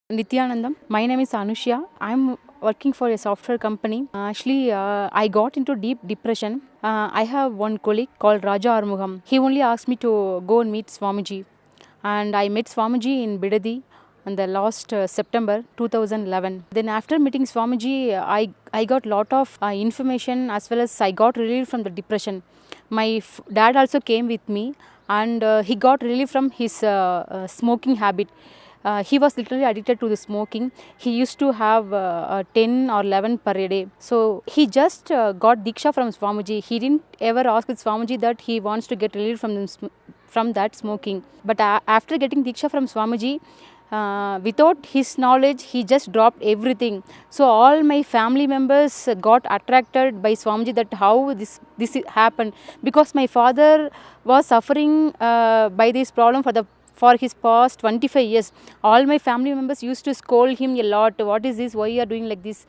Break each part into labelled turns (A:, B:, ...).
A: Nityanandam. My name is Anushya. I'm working for a software company. I got into deep depression. I have one colleague called Raja Armugham. He only asked me to go and meet Swamiji. And I met Swamiji in Bidadi on the last September 2011. Then after meeting Swamiji, I got lot of information as well as I got relief from the depression. My dad also came with me and he got relief from his smoking habit. He was literally addicted to the smoking. He used to have 10 or 11 per day. So he just got Diksha from Swamiji. He didn't ever ask with Swamiji that he wants to get relief from that smoking. But after getting Diksha from Swamiji, without his knowledge, he just dropped everything. So all my family members got attracted by Swamiji, that how this happened, because my father was suffering by this problem for his past 25 years. All my family members used to scold him a lot. What is this? Why you are doing like this?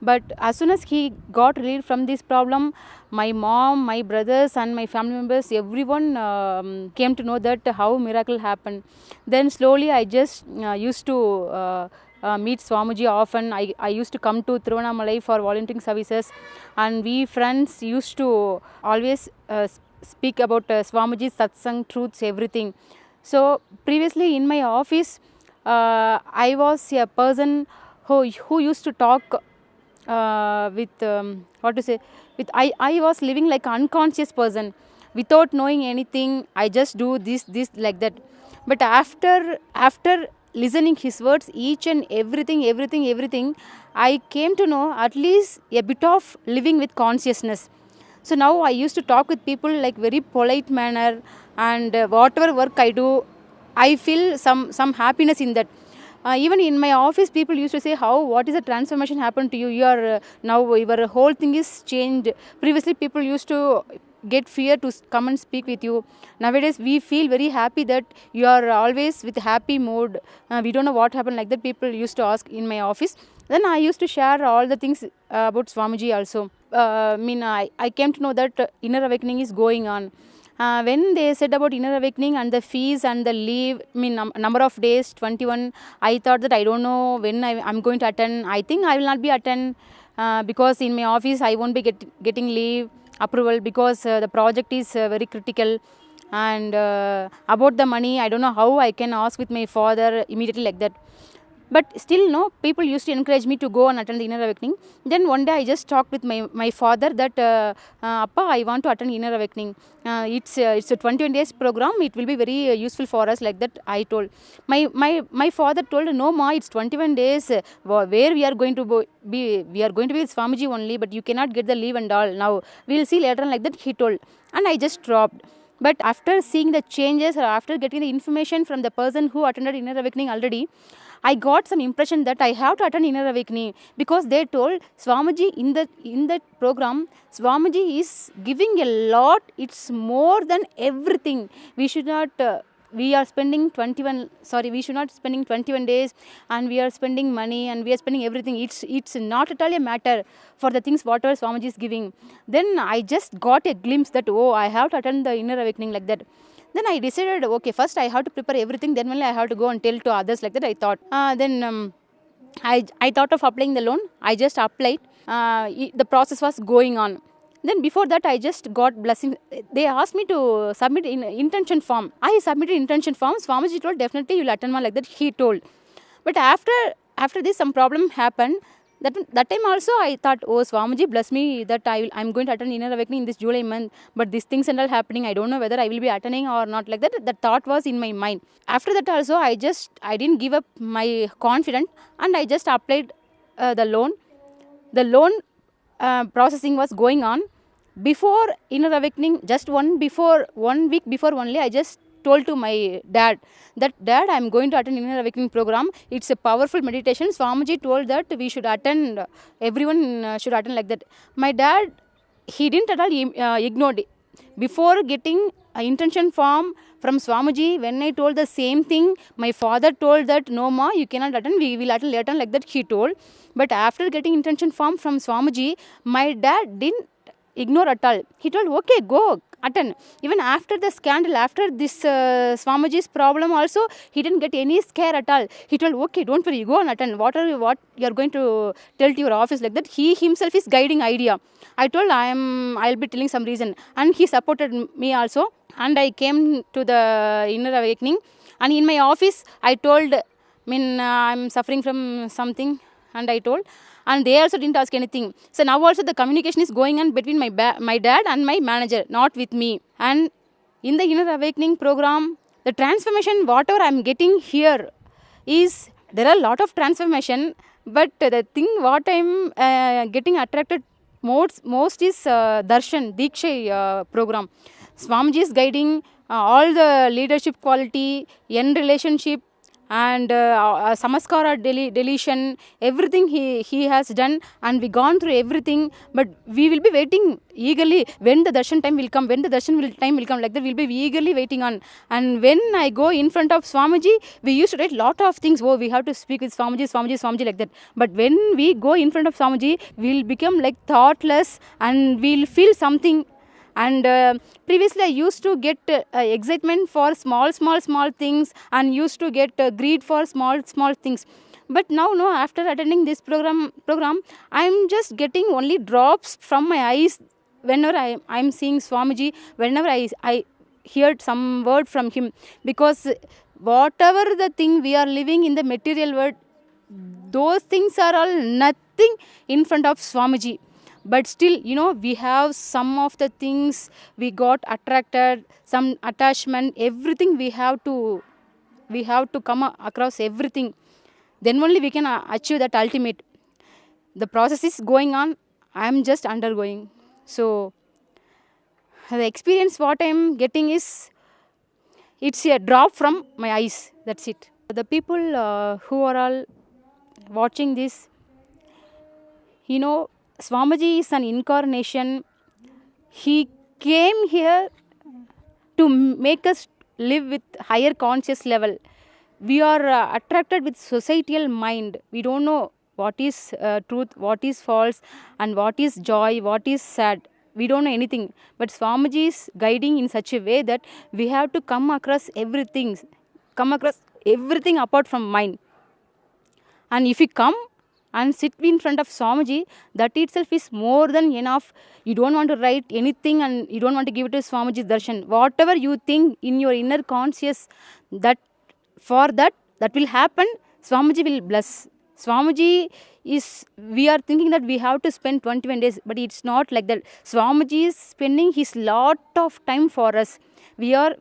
A: But as soon as he got relief from this problem, my mom, my brothers and my family members, everyone came to know that how miracle happened. Then slowly I just used to meet Swamiji often. I used to come to Tiruvannamalai for volunteering services, and we friends used to always speak about Swamiji's satsang, truths, everything. So previously in my office, I was a person who used to talk with what to say with I was living like an unconscious person without knowing anything. I just do this like that. But after listening his words, each and everything, I came to know at least a bit of living with consciousness. So now I used to talk with people like very polite manner, and whatever work I do, I feel some happiness in that. Even in my office, people used to say, "How? What is the transformation happened to you? You are now your whole thing is changed." Previously, people used to get fear to come and speak with you. Nowadays, we feel very happy that you are always with happy mood. We don't know what happened like that. People used to ask in my office. Then I used to share all the things about Swamiji also. I came to know that inner awakening is going on. When they said about inner awakening and the fees and the leave, number of days, 21, I thought that I don't know when I'm going to attend. I think I will not be attend because in my office I won't be getting leave approval, because the project is very critical. And about the money, I don't know how I can ask with my father immediately like that. But still, no, people used to encourage me to go and attend the inner awakening. Then one day I just talked with my father that Appa, I want to attend inner awakening. It's a 21 days program. It will be very useful for us, like that I told. My father told, no ma, it's 21 days where we are going to we are going to be with Swamiji only, but you cannot get the leave and all. Now we will see later on, like that he told. And I just dropped. But after seeing the changes, or after getting the information from the person who attended inner awakening already, I got some impression that I have to attend inner awakening, because they told Swamiji in that program, Swamiji is giving a lot. It's more than everything. We should not. We are spending 21. Sorry, we should not spending 21 days, and we are spending money, and we are spending everything. It's not at all a matter for the things whatever Swamiji is giving. Then I just got a glimpse that, oh, I have to attend the inner awakening, like that. Then I decided, okay, first I have to prepare everything, then only I have to go and tell to others, like that I thought. Then I thought of applying the loan. I just applied. The process was going on. Then before that, I just got blessing. They asked me to submit intention form. I submitted intention form. Swamiji told, definitely you will attend one, like that he told. But after this, some problem happened. That time also I thought, oh, Swamiji bless me that I'm going to attend inner awakening in this July month, but these things and all happening, I don't know whether I will be attending or not, like that. That thought was in my mind. After that also, I didn't give up my confidence, and I just applied the loan. The loan processing was going on. Before inner awakening, just 1 week before only, I just told to my dad that, Dad, I'm going to attend inner awakening program. It's a powerful meditation. Swamiji told that we should attend, everyone should attend, like that. My dad, he didn't at all ignored it. Before getting intention form from Swamiji, when I told the same thing, my father told that, no ma, you cannot attend, we will attend later, like that he told. But after getting intention form from Swamiji, my dad didn't ignore at all. He told, okay, go, attend. Even after the scandal, after this Swamiji's problem also, he didn't get any scare at all. He told, okay, don't worry, go and attend. What you are going to tell to your office like that? He himself is guiding idea. I told I'll be telling some reason, and he supported me also. And I came to the inner awakening, and in my office I told, I'm suffering from something, and I told, and they also didn't ask anything. So now also the communication is going on between my dad and my manager, not with me. And in the inner awakening program, the transformation whatever I'm getting here is, there are a lot of transformation, but the thing what I'm getting attracted most is Darshan Diksha program. Swamiji is guiding all the leadership quality, end relationship, and Samaskara deletion, everything he has done, and we gone through everything. But we will be waiting eagerly when the darshan time will come, time will come, like that we'll be eagerly waiting on. And when I go in front of Swamiji, we used to write lot of things. Oh, we have to speak with Swamiji like that. But when we go in front of Swamiji, we'll become like thoughtless, and we'll feel something. And previously I used to get excitement for small things, and used to get greed for small things. But now, no, after attending this program, I'm just getting only drops from my eyes whenever I'm seeing Swamiji, whenever I heard some word from him. Because whatever the thing we are living in the material world, those things are all nothing in front of Swamiji. But still, we have some of the things we got attracted, some attachment, everything we have to come across everything. Then only we can achieve that ultimate. The process is going on. I am just undergoing. So the experience what I am getting is, it's a drop from my eyes. That's it. The people who are all watching this, Swamiji is an incarnation. He came here to make us live with higher conscious level. We are attracted with societal mind. We don't know what is truth, what is false, and what is joy, what is sad. We don't know anything. But Swamiji is guiding in such a way that we have to come across everything apart from mind. And if we come and sit in front of Swamiji, that itself is more than enough. You don't want to write anything, and you don't want to give it to Swamiji's darshan. Whatever you think in your inner conscious, that will happen, Swamiji will bless. Swamiji is, we are thinking that we have to spend 21 days, but it's not like that. Swamiji is spending his lot of time for us. We are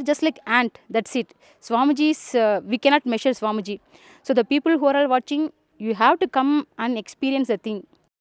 A: just like ant, that's it. Swamiji is, we cannot measure Swamiji. So the people who are all watching, you have to come and experience the thing.